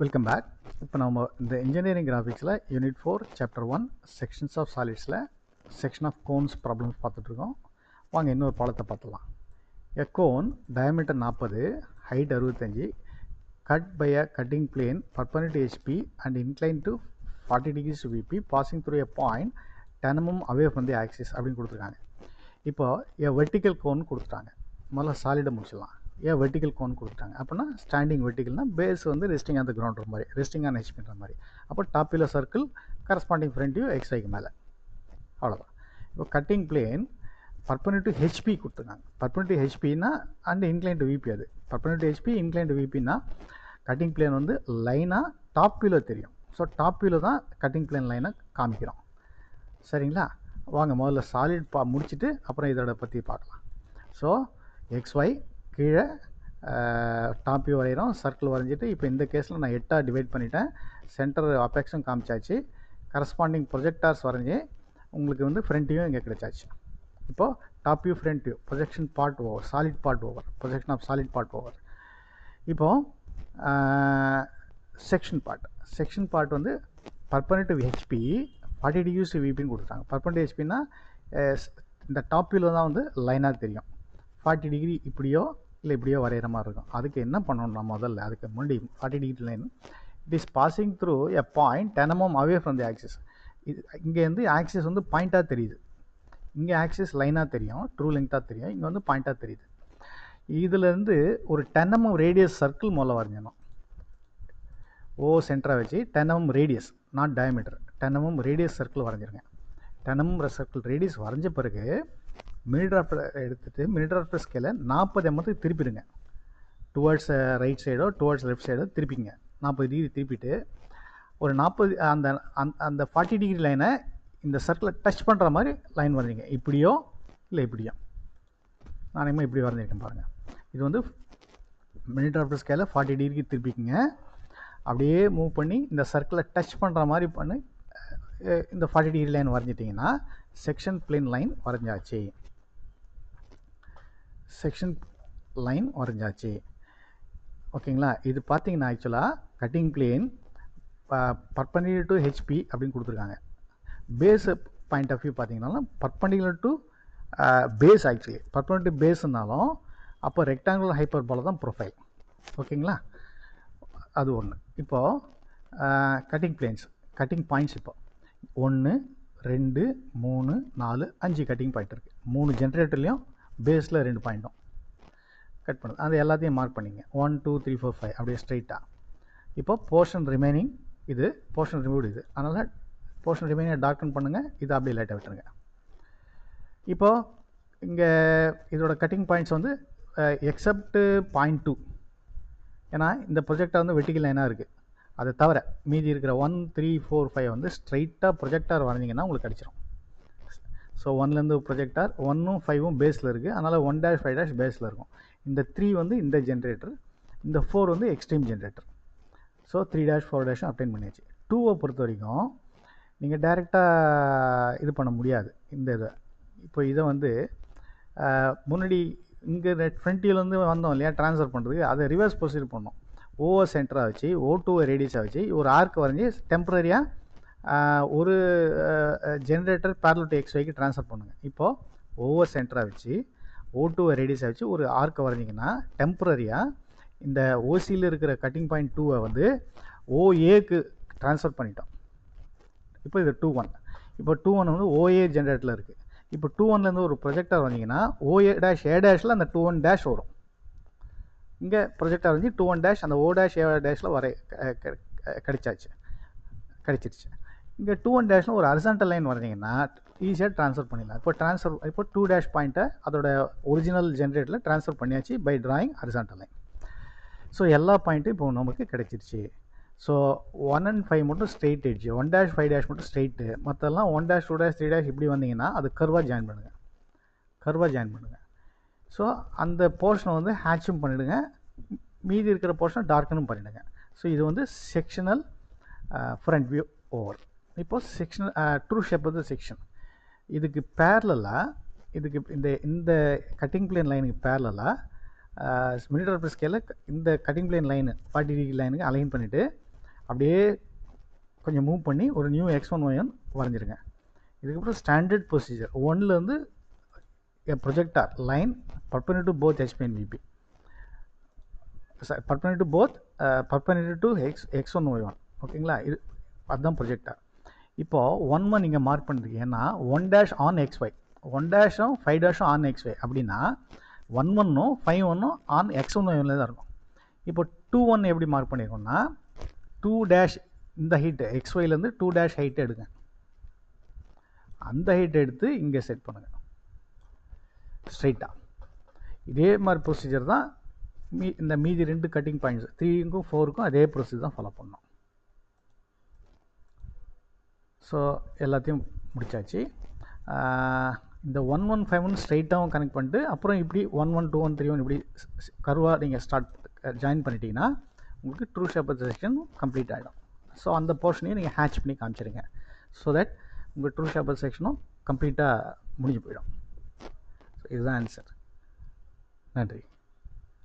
Welcome back. இப்போ நம்ம இந்த இன்ஜினியரிங் கிராஃபிக்ஸில் யூனிட் 4 சாப்டர் 1 செக்ஷன்ஸ் ஆஃப் சாலிட்ஸில் செக்ஷன் ஆஃப் கோன்ஸ் ப்ராப்ளம்ஸ் பார்த்துட்ருக்கோம். வாங்க இன்னொரு பாடத்தை பார்த்துலாம். A cone diameter 40, height 65, cut by a cutting plane perpendicular to HP and inclined to 40 degrees to VP passing through a point 10 mm away from the axis அப்படின்னு கொடுத்துருக்காங்க. இப்போ எ vertical cone கொடுத்துட்டாங்க. முதல்ல சாலிடை முடிச்சிடலாம். ஏன் வெர்டிக்கல் கோன் கொடுத்துட்டாங்க அப்படின்னா standing வெர்டிக்கல்னா பேஸ் வந்து ரெஸ்டிங் ஆன் த கிரவுண்ட் மாதிரி, ரெஸ்டிங் ஆன் ஹெச்பின்ற மாதிரி. அப்போ டாப்பில் சர்க்கிள் கரஸ்பாண்டிங் ஃப்ரண்ட் வியூ XYக்கு மேலே, அவ்வளோதான். இப்போ cutting plane perpendicular to HP கொடுத்துருக்காங்க. பர்பெண்டிகுலர் to HPனா அண்ட் இன்க்ளைன் டு VP. அது perpendicular to HP incline to VPனா கட்டிங் பிளேன் வந்து லைனாக டாப் வியூவில் தெரியும். ஸோ டாப் வியூவில் தான் கட்டிங் பிளேன் லைனை காமிக்கிறோம். சரிங்களா? வாங்க முதல்ல சாலிட் முடிச்சுட்டு அப்புறம் இதோட பற்றி பார்க்கலாம். ஸோ XY கீழே டாப் வியூ வரைகிறோம், சர்க்கிள் வரைஞ்சிட்டு இப்போ இந்த கேஸில் நான் 8ஆக டிவைட் பண்ணிட்டேன். சென்டர் அபெக்ஸும் காமிச்சாச்சு, கரஸ்பாண்டிங் ப்ரொஜெக்டார்ஸ் வரைஞ்சி உங்களுக்கு வந்து ஃப்ரண்ட் வியூ இங்கே கிடைச்சாச்சு. இப்போது top view front view projection part over, solid part over, projection of solid part over. இப்போது செக்ஷன் பார்ட் வந்து perpendicular to HP 40 degrees to VPன்னு கொடுத்துட்டாங்க. பர்பெண்டிகுலர் to HPனா இந்த டாப் வியூவில் தான் வந்து லைனாக தெரியும். 40 டிகிரி இப்படியோ இல்லை இப்படியோ வரைகிற மாதிரி இருக்கும். அதுக்கு என்ன பண்ணணும்னா முதல்ல அதுக்கு முன்னாடி 40 degree line it is passing through a point 10 mm away from the axis. இது இங்கே வந்து ஆக்சிஸ் வந்து பாயிண்ட்டாக தெரியுது. இங்கே ஆக்சிஸ் லைனாக தெரியும், ட்ரூ லெங்க்த்தாக தெரியும். இங்கே வந்து பாயிண்ட்டாக தெரியுது. இதிலேருந்து ஒரு 10 mm ரேடியஸ் சர்க்கிள் முதல்ல வரைஞ்சணும். ஓ சென்டராக வச்சு 10 mm radius, not diameter, 10 mm radius circle வரைஞ்சிருங்க. 10 mm சர்க்கிள் ரேடியஸ் வரைஞ்ச பிறகு மினிட்ராஃப்டர் எடுத்துகிட்டு மினிட்ராஃப்டர் ஸ்கேலை 40 mm திருப்பிடுங்க. டுவர்ட்ஸ் ரைட் சைடோ டுவர்ட்ஸ் லெஃப்ட் சைடோ திருப்பிங்க. 40 டிகிரி திருப்பிட்டு ஒரு 40 அந்த 40 டிகிரி லைனை இந்த சர்க்கிளை டச் பண்ணுற மாதிரி லைன் வரைஞ்சிங்க. இப்படியோ இல்லை இப்படியோ, நானே இப்படி வரைஞ்சிருக்கேன் பாருங்கள். இது வந்து மினிட்ராஃப்டர் ஸ்கேலை 40 டிகிரிக்கு திருப்பிக்குங்க. அப்படியே மூவ் பண்ணி இந்த சர்க்கிளை டச் பண்ணுற மாதிரி பண்ணி இந்த 40 டிகிரி லைன் வரைஞ்சிட்டிங்கன்னா செக்ஷன் பிளேன் லைன் வரைஞ்சாச்சு. செக்ஷன் லைன் வரைஞ்சாச்சு. ஓகேங்களா? இது பார்த்தீங்கன்னா ஆக்சுவலாக cutting plane perpendicular to HP அப்படின்னு கொடுத்துருக்காங்க. பேஸ் பாயிண்ட் ஆஃப் வியூ பார்த்தீங்கன்னா perpendicular to base, actually perpendicular to பேஸ்னாலும் அப்போ ரெக்டாங்குலர் ஹைப்பர்போலா தான் ப்ரொஃபைல். ஓகேங்களா? அது ஒன்று. இப்போது கட்டிங் பிளேன்ஸ், கட்டிங் பாயிண்ட்ஸ் இப்போ 1 2 3 4 5 கட்டிங் பாயிண்ட் இருக்குது. 3 ஜென்ரேட்டர்லேயும் பேஸில் 2 பாயிண்ட்டும் கட் பண்ணுது. அது எல்லாத்தையும் மார்க் பண்ணிங்க. 1 2 3 4 5 அப்படியே ஸ்ட்ரைட்டாக. இப்போ போர்ஷன் ரிமைனிங் இது, போர்ஷன் ரிமூவ்டு இது. அதனால் போர்ஷன் ரிமைனிங்கை டார்க்கன் பண்ணுங்கள், இது அப்படியே லைட்டாக விட்டுருங்க. இப்போது இங்கே இதோட கட்டிங் பாயிண்ட்ஸ் வந்து எக்ஸப்ட் பாயிண்ட் 2, ஏன்னா இந்த ப்ரொஜெக்டார் வந்து வெர்டிக்கல் லைனாக இருக்குது. அதை தவிர மீதி இருக்கிற 1 3 4 5 வந்து ஸ்ட்ரைட்டாக ப்ரொஜெக்டார் வரைஞ்சிங்கன்னா உங்களுக்கு கிடச்சிரும். ஸோ 1லேருந்து ப்ரொஜெக்டார் 1ம் 5ம் பேஸில் இருக்குது. அதனால் 1' 5' பேஸில் இருக்கும். இந்த 3 வந்து இந்த ஜென்ரேட்டர், இந்த 4 வந்து எக்ஸ்ட்ரீம் ஜென்ரேட்டர். ஸோ 3' 4' அப்டைன் பண்ணியாச்சு. 2வை பொறுத்த வரைக்கும் நீங்கள் டைரெக்டாக இது பண்ண முடியாது. இந்த இதை இப்போ இதை வந்து முன்னாடி இங்கே ஃப்ரண்ட் வியூலேருந்து வந்தோம் இல்லையா ட்ரான்ஸ்ஃபர் பண்ணுறதுக்கு, அதை ரிவர்ஸ் ப்ரொசீஜர் பண்ணோம். ஓவை சென்டராக வச்சு O2வை ரேடியஸாக வச்சு ஒரு ஆர்க் வரைஞ்சி டெம்பரரியாக ஒரு ஜென்ரேட்டர் parallel to XYக்கு ட்ரான்ஸ்ஃபர் பண்ணுங்கள். இப்போது ஓவர் சென்டராக வச்சு O2வை ரேடியஸாக வச்சு ஒரு ஆர்க்கை வரைஞ்சிங்கன்னா டெம்பரரியாக இந்த OCயில் இருக்கிற கட்டிங் பாயிண்ட் 2வை வந்து OAக்கு ட்ரான்ஸ்ஃபர் பண்ணிட்டோம். இப்போ இது 2 1. இப்போ 2 1 வந்து OA ஜென்ரேட்டரில் இருக்குது. இப்போ 2 1லேருந்து ஒரு ப்ரொஜெக்டார் வந்தீங்கன்னா OA' அந்த 2 1' வரும். இங்கே ப்ரொஜெக்டார் வந்து 2 1' அந்த O' வரை கிடைச்சிருச்சு. இங்கே 2 1' ஒரு ஹரிசாண்டல் லைன் வரைஞ்சிங்கன்னா ஈஸியாக ட்ரான்ஸ்ஃபர் பண்ணிடலாம். இப்போ 2' பாயிண்ட்டை அதோட ஒரிஜினல் ஜென்ரேட்டரில் ட்ரான்ஸ்ஃபர் பண்ணியாச்சு by drawing horizontal line. So எல்லா பாயிண்ட்டும் இப்போ நமக்கு கிடைச்சிருச்சு. ஸோ 1 and 5 மட்டும் ஸ்ட்ரெயிட் எட்ஜ், 1' 5' மட்டும் ஸ்ட்ரெயிட்டு, மற்றெல்லாம் 1' 2' 3' இப்படி வந்தீங்கன்னா அது கர்வாக ஜாயின் பண்ணுங்கள். ஸோ அந்த போர்ஷனை வந்து ஹேட்சும் பண்ணிவிடுங்க, மீதி இருக்கிற போர்ஷனை டார்க்கனும் பண்ணிவிடுங்க. ஸோ இது வந்து செக்ஷனல் ஃப்ரண்ட் வியூ ஓவர். இப்போது sectional true shape of the section. இதுக்கு பேரலாக இதுக்கு இந்த கட்டிங் பிளேன் லைனுக்கு பேரலாக மினிட்ராஃப்டர் ஸ்கேலில் இந்த கட்டிங் பிளேன் லைனு 40 டிகிரி லைனுக்கு அலைன் பண்ணிவிட்டு அப்படியே கொஞ்சம் மூவ் பண்ணி ஒரு நியூ x1 y1 வரைஞ்சிருங்க. இதுக்கப்புறம் ஸ்டாண்டர்ட் ப்ரொசீஜர் 1லேருந்து a projector line perpendicular to both HP and VP, perpendicular to both perpendicular to x1 y1. ஓகேங்களா, இது அதுதான் ப்ரொஜெக்டர். இப்போது 1 நீங்கள் மார்க் பண்ணிருக்கீங்கன்னா 1' ஆன் xy, 1' 5' ஆன் xy அப்படின்னா 1 5 ஆன் x1 y1 தான் இருக்கும். இப்போ 2 எப்படி மார்க் பண்ணியிருக்கோம்னா 2' இந்த ஹைட்டு xyலேருந்து 2' ஹைட் எடுங்க, அந்த ஹைட் எடுத்து இங்கே செட் பண்ணுங்கள் ஸ்ட்ரைட்டாக. இதே மாதிரி ப்ரொசீஜர் தான் இந்த மீதி 2 கட்டிங் பாயிண்ட்ஸ் 3க்கும் 4க்கும் அதே ப்ரொசீஜர் தான் ஃபாலோ பண்ணோம். ஸோ எல்லாத்தையும் முடிச்சாச்சு. இந்த 1 1 5 1 ஸ்ட்ரைட்டாகவும் கனெக்ட் பண்ணிட்டு அப்புறம் இப்படி 1 1 2 1 3 1 இப்படி கர்வாக நீங்கள் ஜாயின் பண்ணிட்டீங்கன்னா உங்களுக்கு ட்ரூ ஷேப் செக்ஷன் கம்ப்ளீட் ஆகிடும். ஸோ அந்த போர்ஷனையும் நீங்கள் ஹேட்ச் பண்ணி காமிச்சிருங்க. ஸோ தட் உங்கள் ட்ரூ ஷேப் செக்ஷனும் கம்ப்ளீட்டாக முடிஞ்சு போயிடும். இதுதான் ஆன்சர். நன்றி.